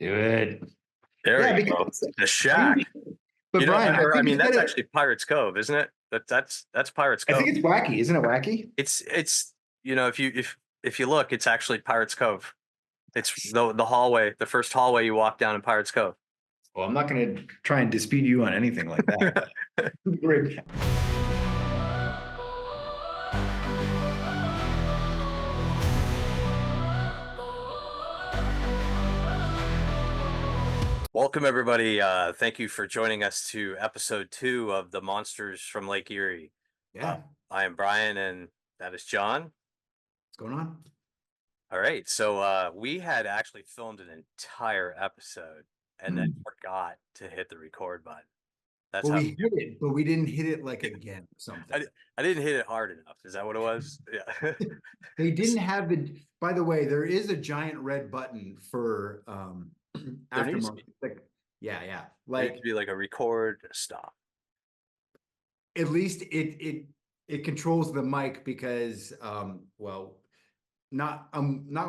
Do it. There Yeah, you go. because The I shack. mean, but Brian, I I think mean, instead that's of, actually Pirates Cove, isn't it? That's Pirates I Cove. think it's wacky, isn't it wacky? It's if you look, it's actually Pirates Cove. It's the hallway, the first hallway you walk down in Pirates Cove. Well, I'm not going to try and dispute you on anything like that. Great. Welcome everybody. Thank you for joining us to episode 2 of the Monsters from Lake Erie. Uh, Yeah, I am Brian, and that is John. what's going on? All right, so we had actually filmed an entire episode and then forgot to hit the record button. That's Well, how we hit it, but we didn't hit it like again or something. I didn't hit it hard enough. Is that what it was? Yeah. They didn't have the, by the way, there is a giant red button for There needs to aftermarket. be Like, yeah. there needs to Like be like a record stop. at least it controls the mic because well, not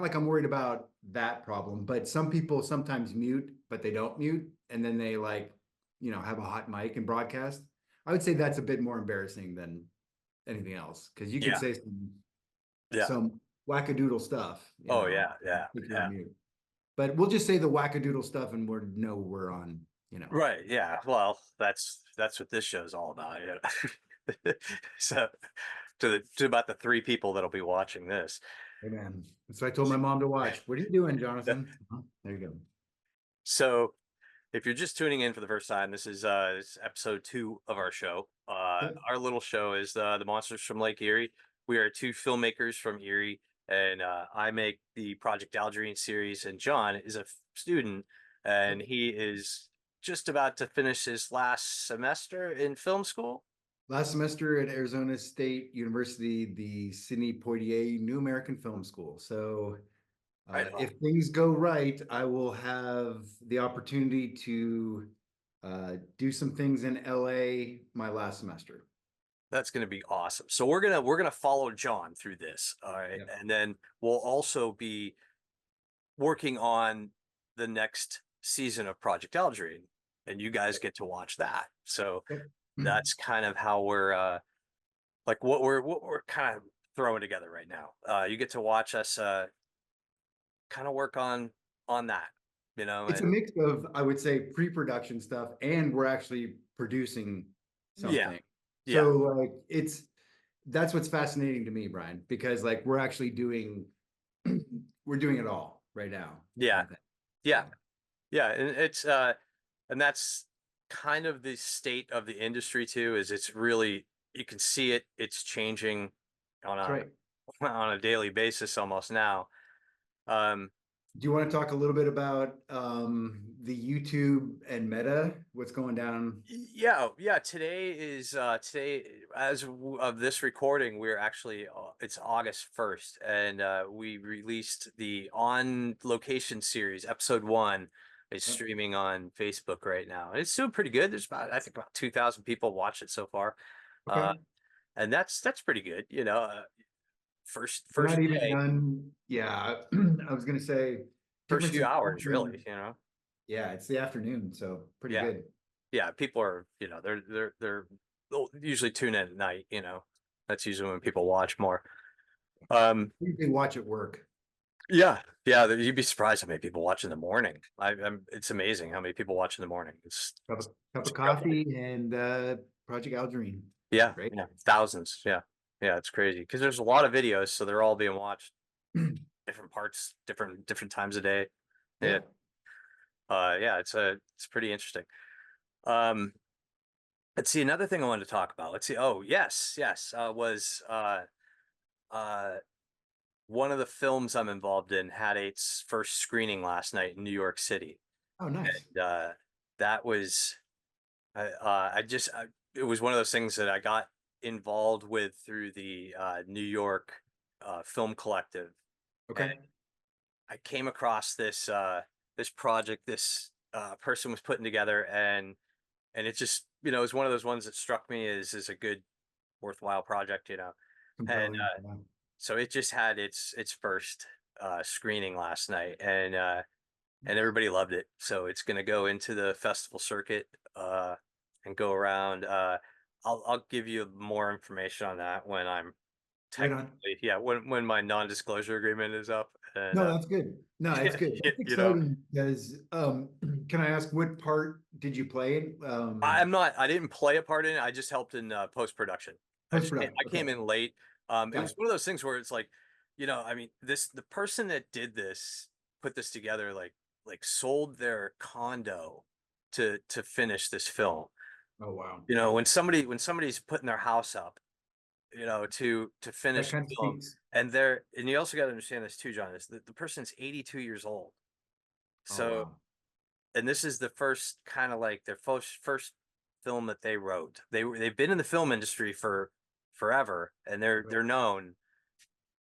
like I'm worried about that problem, but some people sometimes mute, but they don't mute, and then they like, have a hot mic and broadcast. I would say that's a bit more embarrassing than anything else because you could Yeah. say Yeah. some wackadoodle stuff, Oh yeah. Yeah. if you're on Yeah. mute. But we'll just say the wackadoodle stuff, and we're on. Right. Yeah. Well, that's what this show is all about. Yeah. So to about the 3 people that'll be watching this. Hey man, that's what I told my mom to watch. What are you doing, Yeah. Jonathan? There you go. So if you're just tuning in for the first time, this is episode 2 of our show. Yep. Our little show is the Monsters from Lake Erie. We are 2 filmmakers from Erie, and I make the Project Algerine series, and John is a student, and he is just about to finish his last semester in film school. Last semester at Arizona State University, the Sidney Poitier New American Film School. So, Right on. if things go right, I will have the opportunity to do some things in LA my last semester. That's going to be awesome. So we're gonna follow John through this, all right, Yep. and then we'll also be working on the next season of Project Algerine, and you guys get to watch that. So Yep. that's kind of how we're like what we're kind of throwing together right now. You get to watch us kind of work on that, It's a and mix of, I would say, pre-production stuff, and we're actually producing yeah, something. yeah, So like that's what's fascinating to me, Brian, because like we're doing it all right now, kind yeah, of thing. yeah, So yeah, and it's and that's kind of the state of the industry too, is it's really, you can see it's changing on that's a right. on a daily basis almost now. Um, Do you want to talk a little bit about the YouTube and Meta? What's going down? yeah. Today of this recording, we're actually it's August 1st, and we released the On Location series, episode 1 is Yep. streaming on Facebook right now. It's doing pretty good. There's about, I think, about 2,000 people watch it so far. Uh, Okay. and that's pretty good, We're first not even day, done. Yeah, I was gonna say first difference few in hours, culture. really. Yeah, it's the afternoon, so pretty Yeah. good. Yeah, people are, they'll usually tune in at night. That's usually when people watch more. Usually watch at work. Yeah, you'd be surprised how many people watch in the morning. It's amazing how many people watch in the morning. Cup It's of incredible. coffee and Project Algerine. Yeah, Great. yeah, thousands. Yeah, it's crazy because there's a lot of videos, so they're all being watched different parts, different times a day. Yeah, Yeah. yeah, it's pretty interesting. Um, let's see, another thing I wanted to talk about. Let's see. Oh, yes, was uh one of the films I'm involved in had its first screening last night in New York City, Oh, nice. and that was it was one of those things that I got involved with through the New York Film Collective, and Okay. I came across this project this person was putting together, and it just, it was one of those ones that struck me as a good, worthwhile project. And Compelling. Yeah. so it just had its first screening last night, and and everybody loved it. So it's going to go into the festival circuit and go around. I'll give you more information on that when I'm Right on. technically, yeah, when my non-disclosure agreement is up, and No, that's good. No, it's good. That's you know, exciting because can I ask what part did you play in? I didn't play a part in it. I just helped in post-production. Post-production. I came Okay. in late. It Got was it. one of those things where it's like, I mean, the person that did this, put this together, like sold their condo to finish this film. Oh wow. When somebody's putting their house up, to That finish kind the of film, speaks. and you also got to understand this too, John, is that the person's 82 years old. Oh So, wow. and this is the first kind of like their first film that they wrote. They've been in the film industry for forever, and Right. they're known,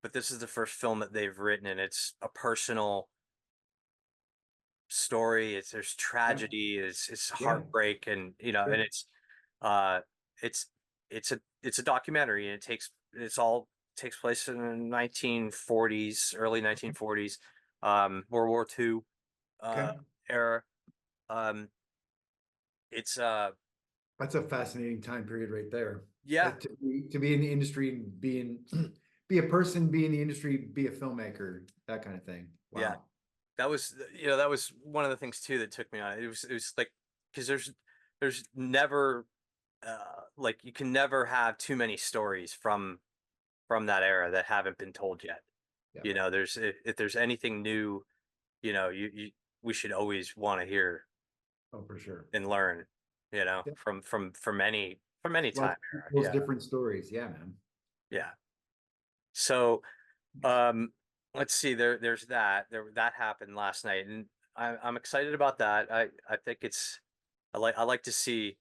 but this is the first film that they've written, and it's a personal story. There's Yeah. tragedy, it's Yeah. heartbreak, and Sure. uh it's it's a documentary, and it's all takes place in the 1940s, early 1940s, World War II uh Okay. era. Um it's That's a fascinating time period right there. Yeah, To be in the industry and be a person, be in the industry, be a filmmaker, that kind of thing. yeah. Wow. That was one of the things too that took me on. It was like, because there's never like, you can never have too many stories from that era that haven't been told yet. Yeah. There's, if there's anything new, you we should always want to hear Oh, for sure. and learn, Yeah. from any Lots time of era. people's Yeah, different stories. Yeah, man. yeah. So um let's see, there's that happened last night, and I'm excited about that. I think it's I like to see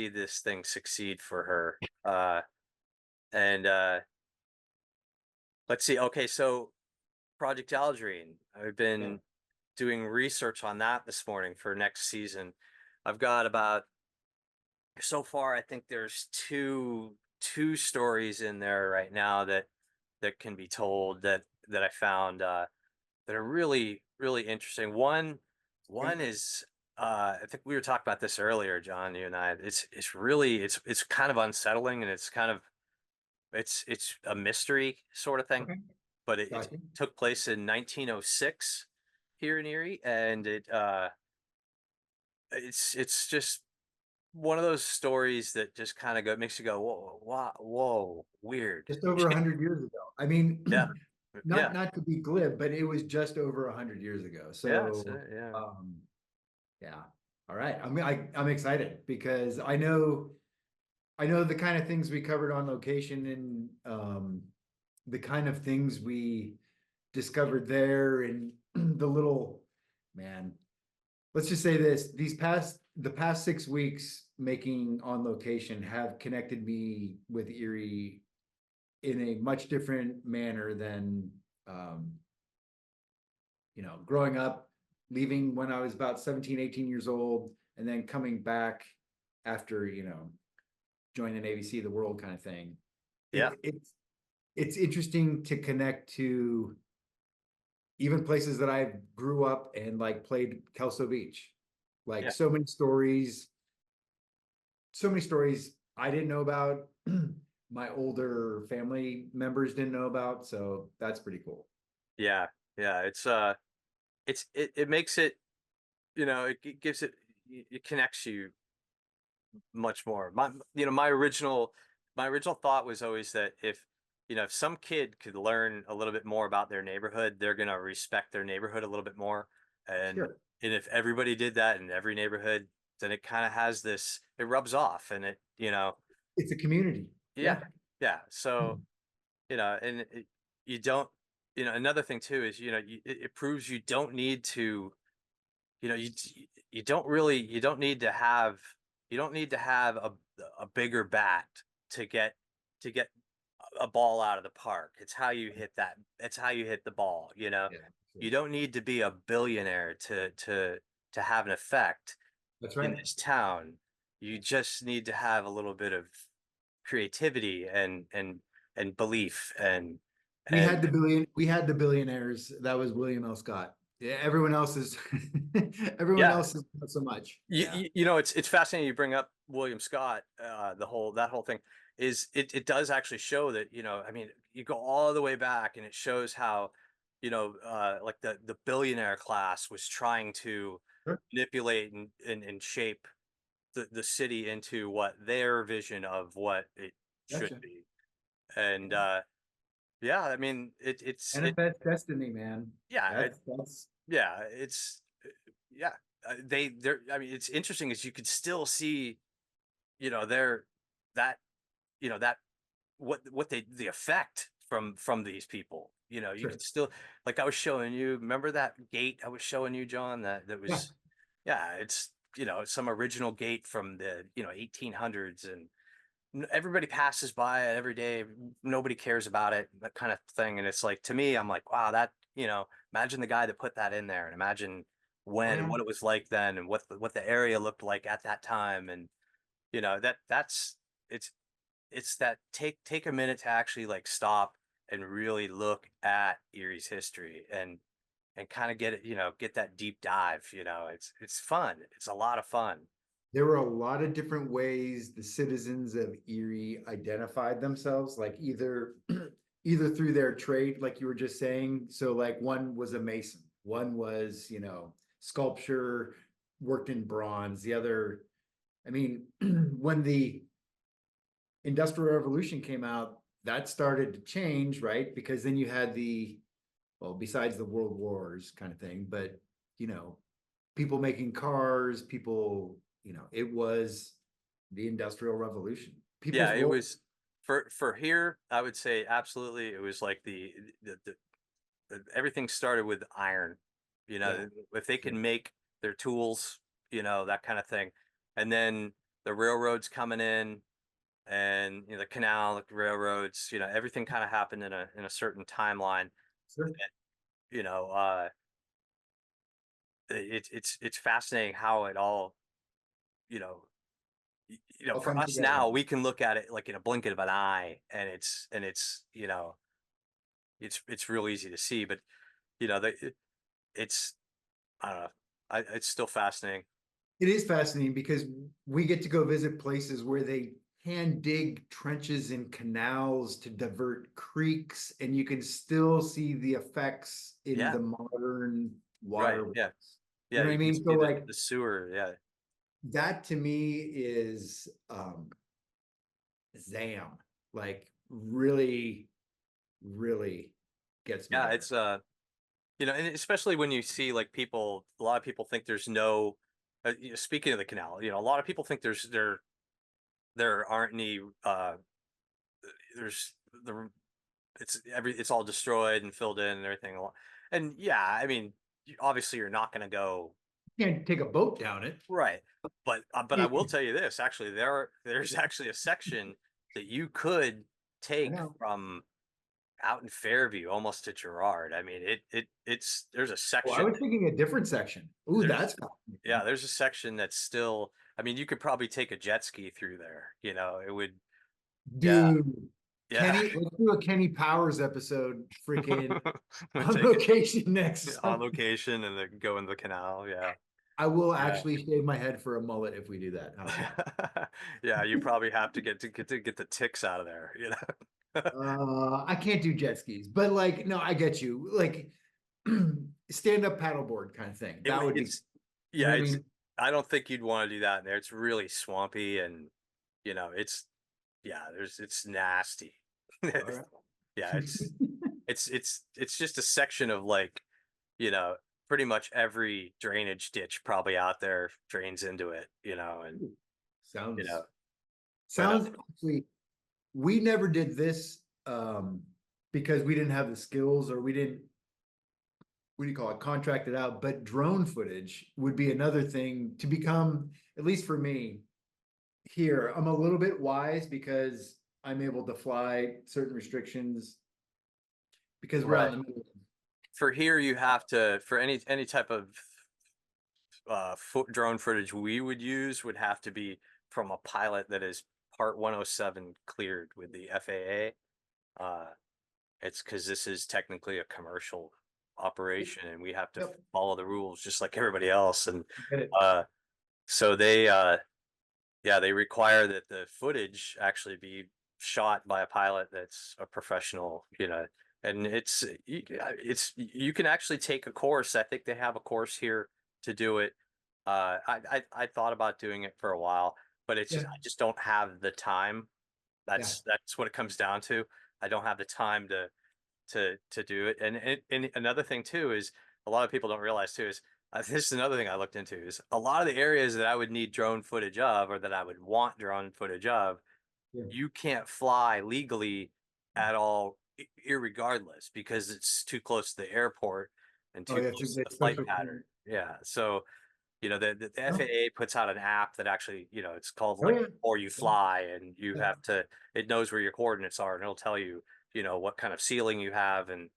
this thing succeed for her. And let's see. Okay, so Project Algerine. I've Yeah. been doing research on that this morning for next season. I've got about, so far, I think there's two stories in there right now that can be told, that I found that are really, really interesting. One Okay. is, I think we were talking about this earlier, John, you and I. It's really, it's kind of unsettling, and it's kind of, it's a mystery sort of thing, Okay. but it Gotcha. took place in 1906 here in Erie, and it's just one of those stories that just kind of makes you go, whoa, wow, whoa, weird. Just over 100 years ago. I mean, Yeah, yeah, not to be glib, but it was just over 100 years ago. yeah, So, yeah, um, yeah. All right. I'm excited because I know the kind of things we covered on location and the kind of things we discovered there and the little man. Let's just say this: the past 6 weeks making on location have connected me with Erie in a much different manner than um, growing up, leaving when I was about 17, 18 years old, and then coming back after, joining the Navy, see the world kind of thing. yeah, It's interesting to connect to even places that I grew up and like played Kelso Beach. Like yeah, so many stories I didn't know about. My older family members didn't know about. So that's pretty cool. yeah, yeah. It makes it, it gives it connects you much more. My original thought was always that if some kid could learn a little bit more about their neighborhood, they're gonna respect their neighborhood a little bit more. And Sure. and if everybody did that in every neighborhood, then it kind of has it rubs off, and It's a community. yeah, Yeah. yeah. So, and you don't, another thing too is, it proves you don't need to, you know, you don't really, you don't need to have a bigger bat to get a ball out of the park. It's how you hit that. It's how you hit the ball. Yeah. Sure. You don't need to be a billionaire to have an effect That's in right. this town. You just need to have a little bit of creativity and belief and We had the billionaires. That was William L. Scott. Yeah, everyone else is everyone Yeah. else is not so much. Yeah. You know, it's fascinating you bring up William Scott. That whole thing is it does actually show that, you know, I mean, you go all the way back and it shows how, you know, like the billionaire class was trying to Sure. manipulate and shape the city into what their vision of what it should Gotcha. be. And Yeah. yeah, I mean, Manifest destiny, man. yeah, That's yeah, yeah. They're. I mean, it's interesting is you could still see, you know, that, you know, that what the effect from these people. You know, you sure. could still, like I was showing you. Remember that gate I was showing you, John? That Yeah. was, yeah. It's, you know, some original gate from the, you know, 1800s, and everybody passes by it every day. Nobody cares about it, that kind of thing. And it's like, to me, I'm like, wow, that, you know, imagine the guy that put that in there, and imagine Oh when, yeah. what it was like then, and what the area looked like at that time. And, you know, that's, it's, it's that take a minute to actually like stop and really look at Erie's history and kind of get it, you know, get that deep dive, you know, it's fun. It's a lot of fun. There were a lot of different ways the citizens of Erie identified themselves, like either either through their trade, like you were just saying. So like one was a mason, one was, you know, sculpture, worked in bronze, the other, I mean, when the Industrial Revolution came out, that started to change, right? Because then you had the, well, besides the World Wars kind of thing, but you know, people making cars, people, you know, it was the Industrial Revolution. Yeah, People's it role. was for here, I would say absolutely. It was like everything started with iron. You Yeah, know, if they sure. can make their tools, you know, that kind of thing. And then the railroads coming in, and, you know, the canal, the railroads, you know, everything kind of happened in a certain timeline. Sure. You know, it's fascinating how it all, you know, you know, All for comes us together. now, we can look at it like in a blink of an eye, and it's, you know, it's real easy to see. But, you know, it's, I don't know, it's still fascinating. It is fascinating because we get to go visit places where they hand dig trenches and canals to divert creeks, and you can still see the effects in Yeah, the modern right. waterways. Yeah, You yeah. know what I You can mean? So see like the sewer. Yeah, that to me is Zam, like really, really gets me yeah. there. It's you know, and especially when you see like people, a lot of people think there's no. You know, speaking of the canal, you know, a lot of people think there aren't any. There's the it's all destroyed and filled in and everything. And yeah, I mean, obviously you're not going to go You can't take a boat down it. right, but I will tell you this. Actually, there's actually a section that you could I take know. from out in Fairview almost to Girard. I mean, it's there's a Well, I section. was thinking a different section. Ooh, There's that's Yeah, fascinating. there's a section that's still. I mean, you could probably take a jet ski through there. You know, it would. Yeah, Dude. yeah. Kenny, let's do a Kenny Powers episode freaking on Take it location next on summer. location and then go in the canal. Yeah, I will yeah. actually shave my head for a mullet if we do that. How's that? Yeah, you probably have to get the ticks out of there, you know. I can't do jet skis, but like, no, I get you. Like stand-up paddleboard kind of thing. That would be, It's you know yeah, what I it's mean? I don't think you'd want to do that in there. It's really swampy, and, you know, yeah, it's nasty. All right. Yeah, it's just a section of like, you know, pretty much every drainage ditch probably out there drains into it, you know, and, you Sounds know, but sounds actually we never did this because we didn't have the skills or we didn't what do you call it contract it out, but drone footage would be another thing to become, at least for me here. I'm a little bit wise because I'm able to fly certain restrictions because we're out right. in the middle. For here, you have to, for any type of drone footage we would use would have to be from a pilot that is Part 107 cleared with the FAA. It's because this is technically a commercial. operation and we have to Yep. follow the rules just like everybody else. And Get it. so yeah, they require that the footage actually be shot by a pilot that's a professional, and you can actually take a course. I think they have a course here to do it. I thought about doing it for a while, but Yeah. I just don't have the time. Yeah. That's what it comes down to. I don't have the time to do it. And another thing too is a lot of people don't realize too is this is another thing I looked into is a lot of the areas that I would need drone footage of or that I would want drone footage of, Yeah. you can't fly legally at all, irregardless, because it's too close to the airport and Oh too yeah. close to It's the flight special. pattern. Yeah. So, the Oh, FAA puts out an app that actually, it's called oh like yeah. Before You Fly, and you Yeah. have to, it knows where your coordinates are and it'll tell you, what kind of ceiling you have and,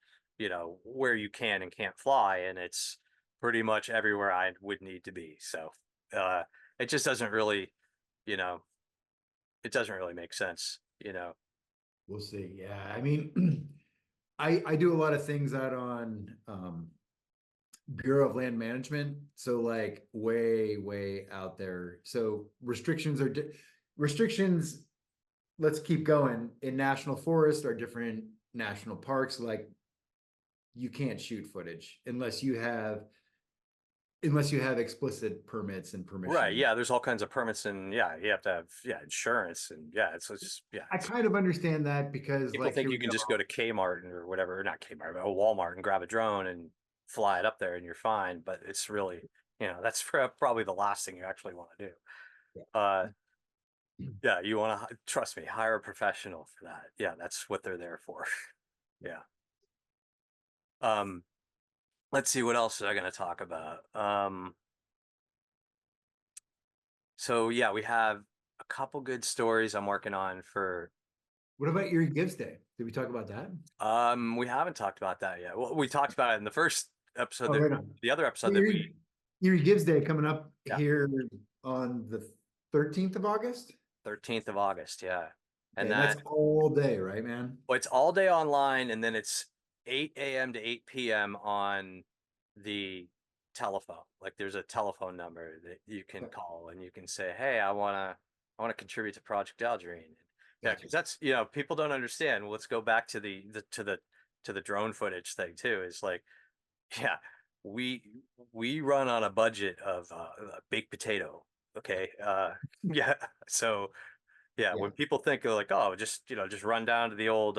where you can and can't fly. And it's pretty much everywhere I would need to be. So, uh, it just doesn't really, you know, it doesn't really make sense. We'll see. Yeah. I mean, I do a lot of things out on Bureau of Land Management. So like way out there. So restrictions, let's keep going. In national forests or different national parks, like you can't shoot footage unless you have explicit permits and Right. permission. Yeah. There's all kinds of permits and yeah, you have to have, yeah, insurance and yeah, it's just, yeah, I kind of understand that because people like think here you we can go. just go to Kmart or whatever, or not Kmart, but a Walmart and grab a drone and fly it up there and you're fine. But it's really, that's probably the last thing you actually want to do. Uh, yeah, you want to trust me, hire a professional for that. Yeah, that's what they're there for. Yeah. Um, let's see what else am I going to talk about. So yeah, we have a couple good stories I'm working on for. What about Erie Gives Day? Did we talk about that? We haven't talked about that yet. Well, we talked about it in the first episode Oh, that right on. the other So episode that we, Erie Gives Day coming up yeah, here on the 13th of August. 13th of August. Yeah. Okay, And and that's that, all day, right, man? well, it's all day online and then it's 8 a.m. to 8 p.m. on the telephone. Like there's a telephone number that you can call and you can say, hey, I want to contribute to Project Algerine. Yeah, Gotcha. because that's, people don't understand. Well, let's go back to the drone footage thing too. Is like, yeah, we we run on a budget of baked potato. Okay. Yeah. So yeah, Yeah, when people think of like, oh, just run down to the old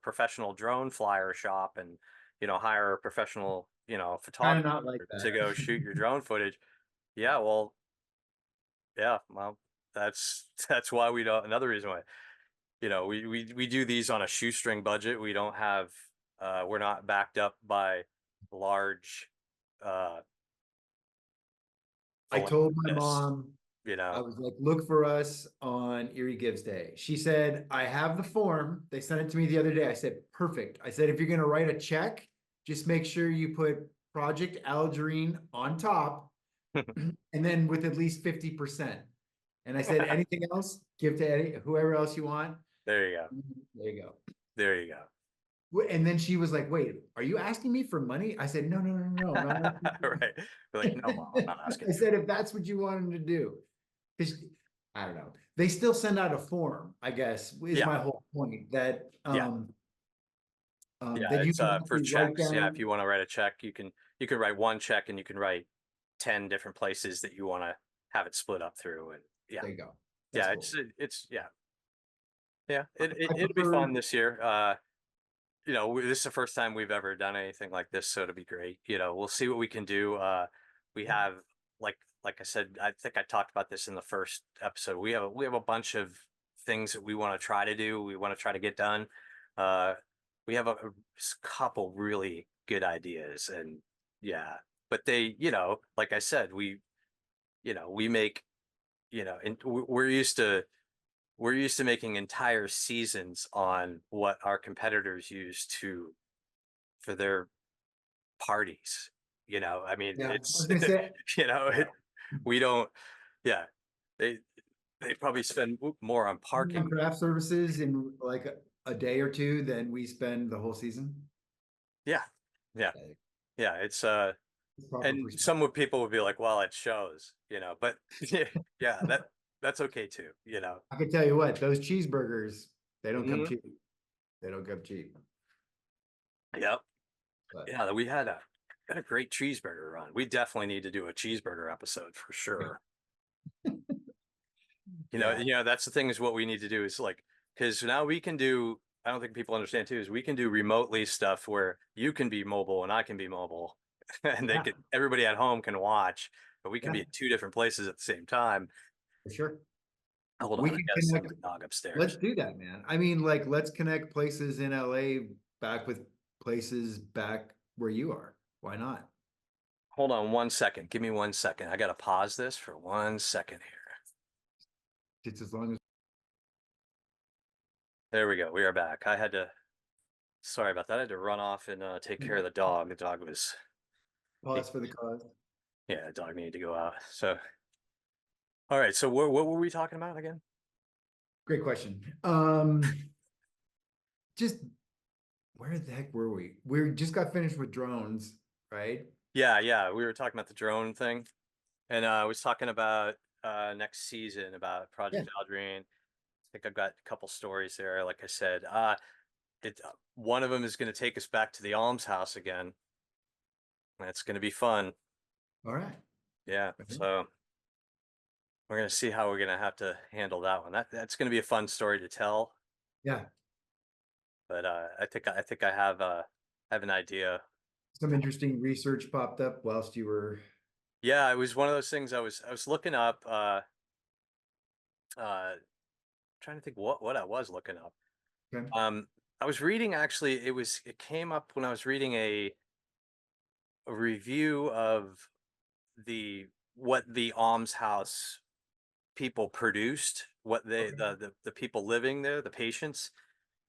professional drone flyer shop and hire a professional kind of photographer not like to that. go shoot your drone footage. Yeah, well, yeah, well, that's why we don't. Another reason why we do these on a shoestring budget. We don't have we're not backed up by large uh I told my philanthropists, mom, you I know. was like, look for us on Erie Gives Day. She said, I have the form. They sent it to me the other day. I said, perfect. I said, if you're going to write a check, just make sure you put Project Algerine on top and then with at least 50%. And I said, anything else, give to whoever else you want. There you go. There you go. There you go. And then she was like, wait, are you asking me for money? I said, no, I'm not asking for Right. We're like, no, Mom, I'm not asking I you. said, if that's what you wanted to do. I don't know. They still send out a form, I guess, is Yeah. my whole point that Yeah. Yeah. that you It's can for actually write checks. Yeah. If down. you want to write a check, you can write one check and you can write 10 different places that you want to have it split up through. And yeah. There you go. That's Yeah. cool. It's yeah. Yeah. I It'll be fun prefer, this year. This is the first time we've ever done anything like this, so it'll be great. We'll see what we can do. We have like I said, I think I talked about this in the first episode. We have a bunch of things that we want to try to do. We want to try to get done. Uh, we have a couple really good ideas, and yeah, but they, like I said, we make, and we're used to making entire seasons on what our competitors use for their parties. I mean, yeah, I it's was gonna say, it, we don't, yeah, they they probably spend more on on parking. craft services in like a day or two than we spend the whole season. Yeah, Yeah. Uh, Yeah. It's, Proper and perspective. some people would be like, well, it shows, but yeah, that's okay too, I can tell you what, those cheeseburgers, they don't come Mhm. cheap. They don't come cheap. Yep. But Yeah, we had a great cheeseburger run. We definitely need to do a cheeseburger episode for sure. yeah, That's the thing is what we need to do is like, because now we can do, I don't think people understand too, is we can do remotely stuff where you can be mobile and I can be mobile and yeah, everybody at home can watch, but we can be yeah, at two different places at the same time. for sure. Hold on, We I can gotta send connect. my dog Let's upstairs. do that, man. I mean, like, let's connect places in LA back with places back where you are. Why not? Hold on 1 second. Give me 1 second. I gotta pause this for 1 second here. Just as long as There we go. We are back. Sorry about that. I had to run off and take care of the dog. The dog was, he, pause for the cause. yeah, the dog needed to go out. So, all right. So what were we talking about again? Great question. Just where the heck were we? We just got finished with drones, right? Yeah, yeah. We were talking about the drone thing, and I was talking about next season about Yeah. Project Algerine. I think I've got a couple stories there. Like I said, one of them is going to take us back to the Almshouse again. That's going to be fun. All right. Yeah. Okay. So we're going to see how we're going to have to handle that one. That's going to be a fun story to tell. Yeah. But I think I have an idea. Some interesting research popped up whilst you were. Yeah, it was one of those things I was looking up. Uh, trying to think what I was looking up. Okay. Um, I was reading actually. It came up when I was reading a review of the what the almshouse people produced, what they Okay. the people living there, the patients.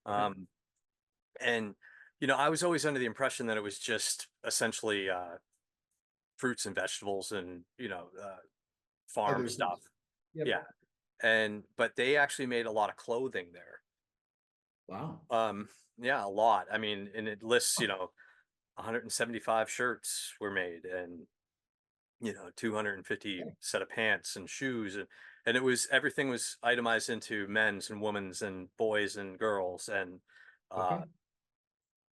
Okay. Um, and I was always under the impression that it was just essentially fruits and vegetables and farm Other stuff. things. Yep. Yeah, and but they actually made a lot of clothing there. Wow. Um, yeah, a lot. I mean, and it lists, 175 shirts were made and 250 Okay. set of pants and shoes and everything was itemized into men's and women's and boys and girls and uh Okay.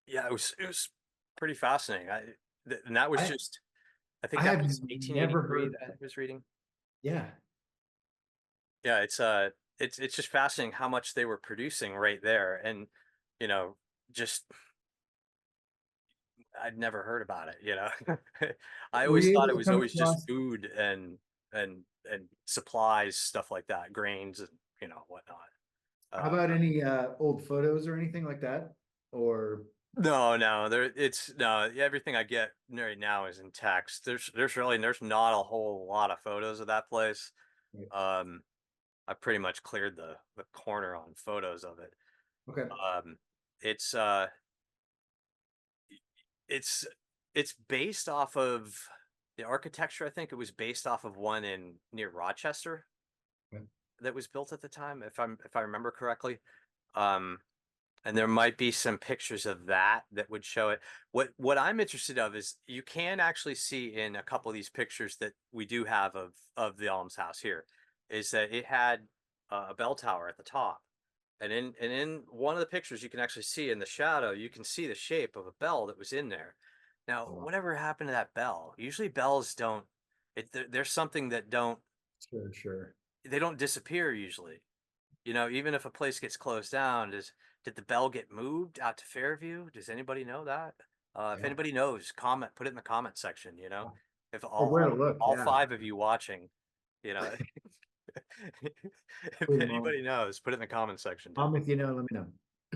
yeah, it was pretty fascinating. And that was I just, I think I that have was never 1883 heard that I that. was reading. Yeah. Yeah, it's just fascinating how much they were producing right there. And you know just I'd never heard about it. I Were always you thought able it to was come always just across? food and supplies, stuff like that, grains and whatnot. How uh about any old photos or anything like that? Or no, it's no, everything I get right now is in text. There's not a whole lot of photos of that place. um I pretty much cleared the corner on photos of it. okay. um it's it's it's based off of the architecture. I think it was based off of one in near Rochester Okay. that was built at the time, if I remember correctly. Um, and there might be some pictures of that would show it. What I'm interested of is you can actually see in a couple of these pictures that we do have of the almshouse here, is that it had a bell tower at the top. And in one of the pictures you can actually see in the shadow, you can see the shape of a bell that was in there. Now, Oh, wow. whatever happened to that bell? Usually bells don't, there's something that Sure, sure. they don't disappear usually. Even if a place gets closed down, did the bell get moved out to Fairview? Does anybody know that? If Yeah. anybody knows, put it in the comment section. Yeah. If Or where to look, all yeah. five of you watching, you know, if Please, Mom. anybody knows, put it in the comment section down. Mom, if you know, let me know.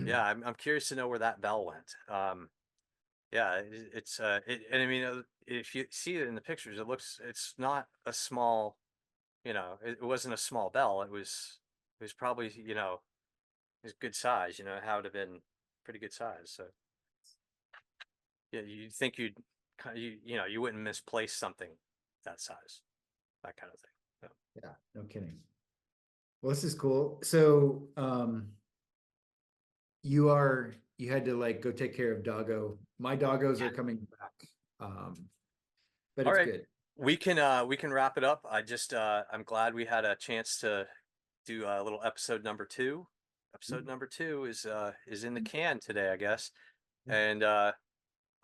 Yeah, I'm curious to know where that bell went. Yeah, and I mean, if you see it in the pictures, it's not a small, it wasn't a small bell. It was probably, it's good size. How would have been pretty good size. So yeah, you'd think you wouldn't misplace something that size, that kind of thing. So, Yeah, no kidding. Well, this is cool. So, you are you had to like go take care of doggo. My doggos Yeah. are coming back. But All it's right. good. We can wrap it up. I'm glad we had a chance to do a little episode number two. Episode number two is in the can today, I guess. And well,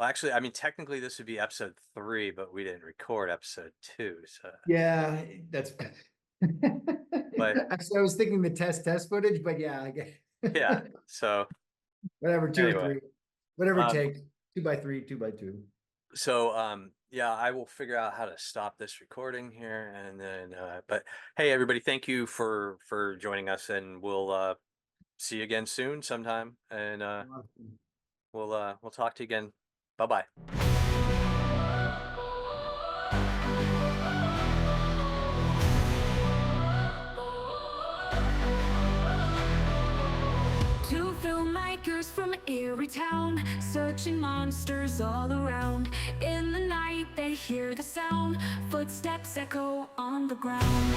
actually, I mean, technically this would be episode three, but we didn't record episode two. So, Yeah, that's. but Actually, I was thinking the test footage, but yeah, I guess. yeah. So Whatever, two or anyway, three, whatever it um, takes, 2x3, 2x2. so yeah, I will figure out how to stop this recording here, and then. But hey, everybody, thank you for joining us, and we'll see you again soon, sometime, and Awesome. we'll talk to you again. Bye bye. Two filmmakers from Erie town, searching monsters all around. In the night they hear the sound, footsteps echo on the ground.